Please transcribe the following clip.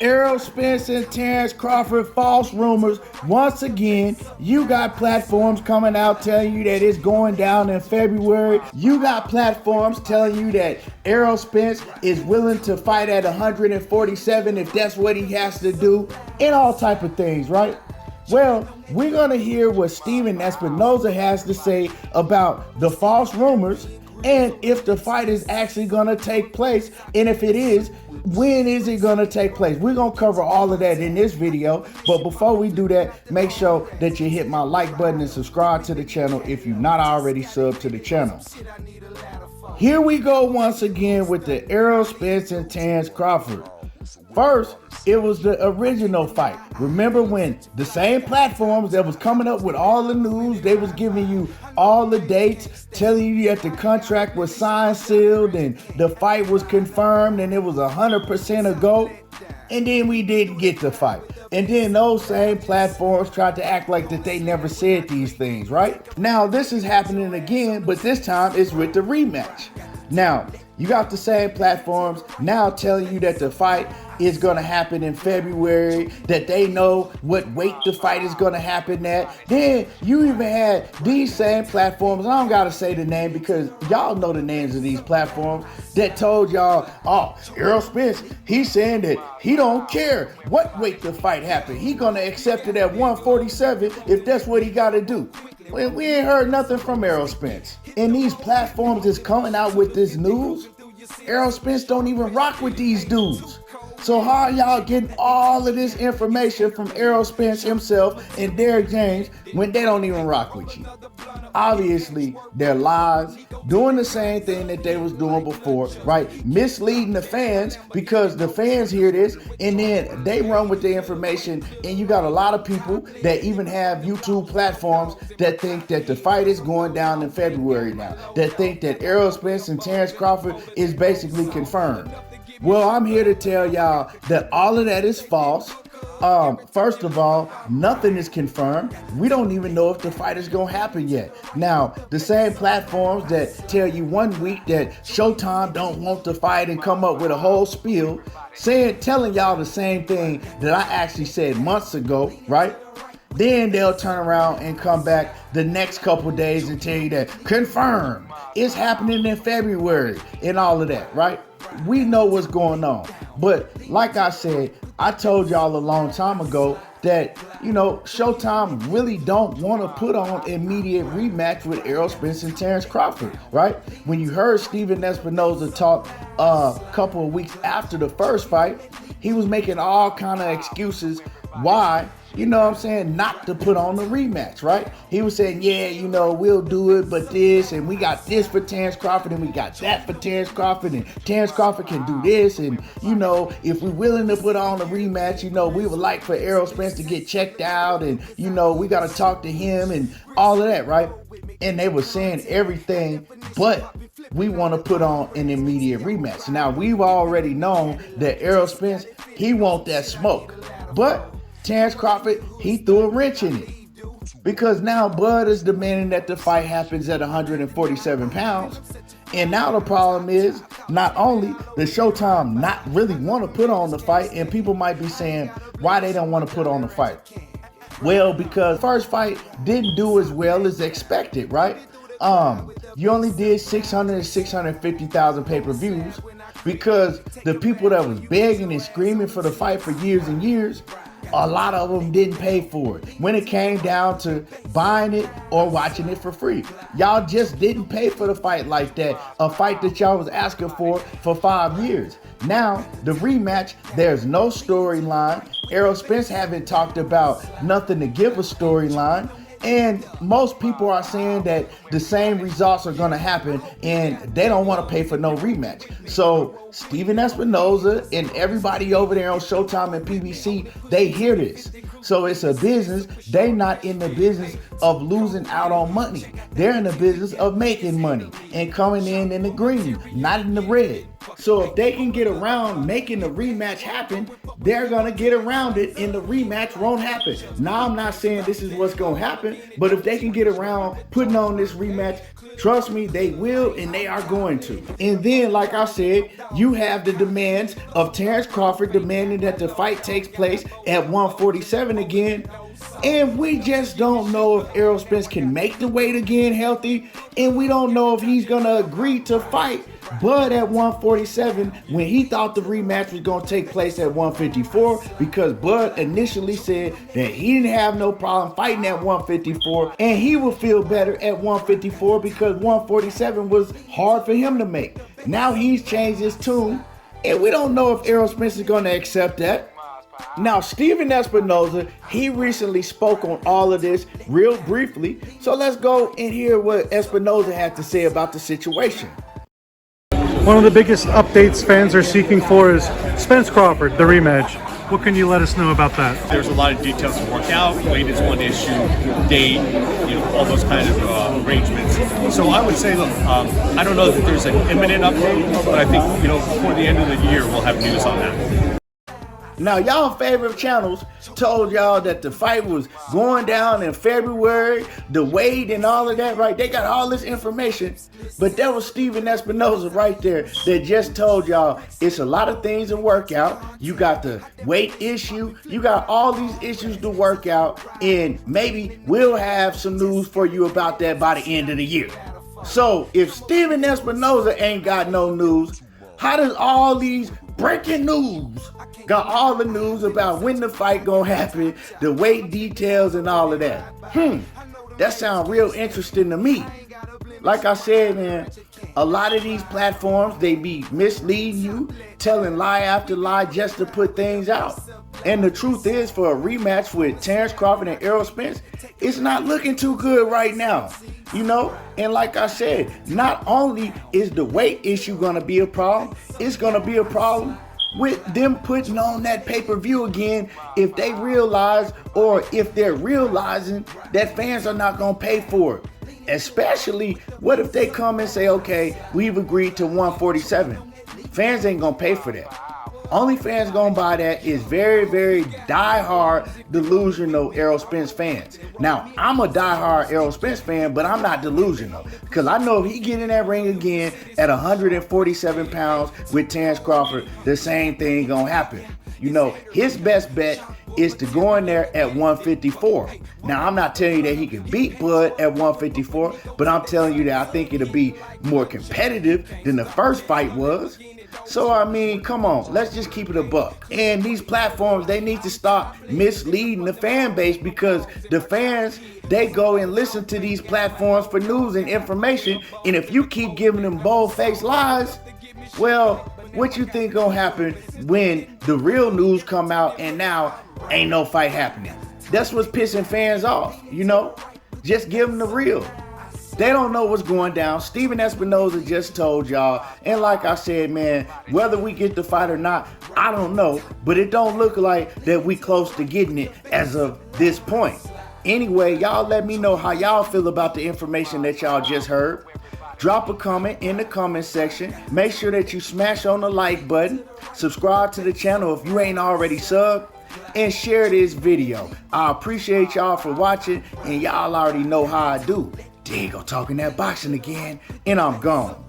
Errol Spence and Terence Crawford, false rumors. Once again, you got platforms coming out telling you that it's going down in February. You got platforms telling you that Errol Spence is willing to fight at 147 if that's what he has to do, and all type of things, right? Well, we're going to hear what Stephen Espinoza has to say about the false rumors and if the fight is actually going to take place. And if it is, when is it going to take place? We're going to cover all of that in this video. But before we do that, make sure that you hit my like button and subscribe to the channel if you're not already subbed to the channel. Here we go once again with the Errol Spence and Terence Crawford. First, it was the original fight. Remember when the same platforms that was coming up with all the news, they was giving you all the dates, telling you that the contract was signed, sealed, and the fight was confirmed, and it was 100% a go, and then we didn't get the fight. And then those same platforms tried to act like that they never said these things, right? Now, this is happening again, but this time it's with the rematch. Now, you got the same platforms now telling you that the fight is going to happen in February, that they know what weight the fight is going to happen at. Then you even had these same platforms, I don't got to say the name because y'all know the names of these platforms, that told y'all, oh, Errol Spence, he's saying that he don't care what weight the fight happened. He going to accept it at 147 if that's what he got to do. We ain't heard nothing from Errol Spence. And these platforms is coming out with this news. Errol Spence don't even rock with these dudes. So how are y'all getting all of this information from Errol Spence himself and Derrick James when they don't even rock with you? Obviously, they're lies, doing the same thing that they was doing before, right? Misleading the fans because the fans hear this and then they run with the information, and you got a lot of people that even have YouTube platforms that think that the fight is going down in February now, that think that Errol Spence and Terence Crawford is basically confirmed. Well, I'm here to tell y'all that all of that is false. First of all, nothing is confirmed. We don't even know if the fight is going to happen yet. Now, the same platforms that tell you 1 week that Showtime don't want the fight and come up with a whole spiel, telling y'all the same thing that I actually said months ago, right? Then they'll turn around and come back the next couple days and tell you that confirmed, it's happening in February and all of that, right? We know what's going on. But like I said, I told y'all a long time ago that, Showtime really don't want to put on immediate rematch with Errol Spence and Terence Crawford, right? When you heard Stephen Espinoza talk a couple of weeks after the first fight, he was making all kind of excuses why, not to put on the rematch, right? He was saying, we'll do it, but this, and we got this for Terence Crawford, and we got that for Terence Crawford, and Terence Crawford can do this, and, if we're willing to put on a rematch, we would like for Errol Spence to get checked out, and, we got to talk to him, and all of that, right? And they were saying everything, but we want to put on an immediate rematch. Now, we've already known that Errol Spence, he want that smoke, but Terence Crawford, he threw a wrench in it because now Bud is demanding that the fight happens at 147 pounds. And now the problem is not only does Showtime not really want to put on the fight, and people might be saying why they don't want to put on the fight. Well, because first fight didn't do as well as expected, right? You only did 600 and 650,000 pay-per-views because the people that was begging and screaming for the fight for years and years, a lot of them didn't pay for it when it came down to buying it or watching it for free. Y'all just didn't pay for the fight like that, a fight that y'all was asking for 5 years. Now, the rematch, there's no storyline. Errol Spence haven't talked about nothing to give a storyline. And most people are saying that the same results are going to happen and they don't want to pay for no rematch. So Stephen Espinoza and everybody over there on Showtime and PBC, they hear this. So it's a business. They're not in the business of losing out on money. They're in the business of making money and coming in the green, not in the red. So if they can get around making the rematch happen, they're going to get around it and the rematch won't happen. Now, I'm not saying this is what's going to happen, but if they can get around putting on this rematch, trust me, they will and they are going to. And then, like I said, you have the demands of Terence Crawford demanding that the fight takes place at 147 again. And we just don't know if Errol Spence can make the weight again healthy. And we don't know if he's going to agree to fight Bud at 147 when he thought the rematch was going to take place at 154, because Bud initially said that he didn't have no problem fighting at 154 and he would feel better at 154 because 147 was hard for him to make. Now he's changed his tune and we don't know if Errol Spence is going to accept that. Now, Stephen Espinoza, he recently spoke on all of this real briefly. So let's go and hear what Espinoza had to say about the situation. One of the biggest updates fans are seeking for is Spence Crawford, the rematch. What can you let us know about that? There's a lot of details to work out. Weight is one issue, date, all those kind of arrangements. So I would say, look, I don't know that there's an imminent update, but I think, before the end of the year, we'll have news on that. Now, y'all favorite channels told y'all that the fight was going down in February, the weight and all of that, right? They got all this information, but that was Stephen Espinoza right there that just told y'all it's a lot of things to work out. You got the weight issue, you got all these issues to work out, and maybe we'll have some news for you about that by the end of the year. So if Stephen Espinoza ain't got no news, how does all these breaking news got all the news about when the fight gonna happen, the weight details and all of that? That sounds real interesting to me. Like I said, man, a lot of these platforms, they be misleading you, telling lie after lie just to put things out. And the truth is, for a rematch with Terence Crawford and Errol Spence, it's not looking too good right now. And like I said, not only is the weight issue going to be a problem, it's going to be a problem with them putting on that pay-per-view again if they realize, or if they're realizing that fans are not going to pay for it. Especially, what if they come and say, okay, we've agreed to 147. Fans ain't going to pay for that. Only fans gonna buy that is very, very die-hard, delusional Errol Spence fans. Now, I'm a die-hard Errol Spence fan, but I'm not delusional, because I know if he get in that ring again at 147 pounds with Terence Crawford, the same thing gonna happen. His best bet is to go in there at 154. Now, I'm not telling you that he can beat Bud at 154, but I'm telling you that I think it'll be more competitive than the first fight was. So, I mean, come on, let's just keep it a buck. And these platforms, they need to stop misleading the fan base, because the fans, they go and listen to these platforms for news and information. And if you keep giving them bold-faced lies, well, what you think gonna happen when the real news come out and now ain't no fight happening? That's what's pissing fans off, Just give them the real. They don't know what's going down. Stephen Espinoza just told y'all. And like I said, man, whether we get the fight or not, I don't know. But it don't look like that we close to getting it as of this point. Anyway, y'all let me know how y'all feel about the information that y'all just heard. Drop a comment in the comment section. Make sure that you smash on the like button. Subscribe to the channel if you ain't already subbed. And share this video. I appreciate y'all for watching. And y'all already know how I do. There you go, talking that boxing again, and I'm gone.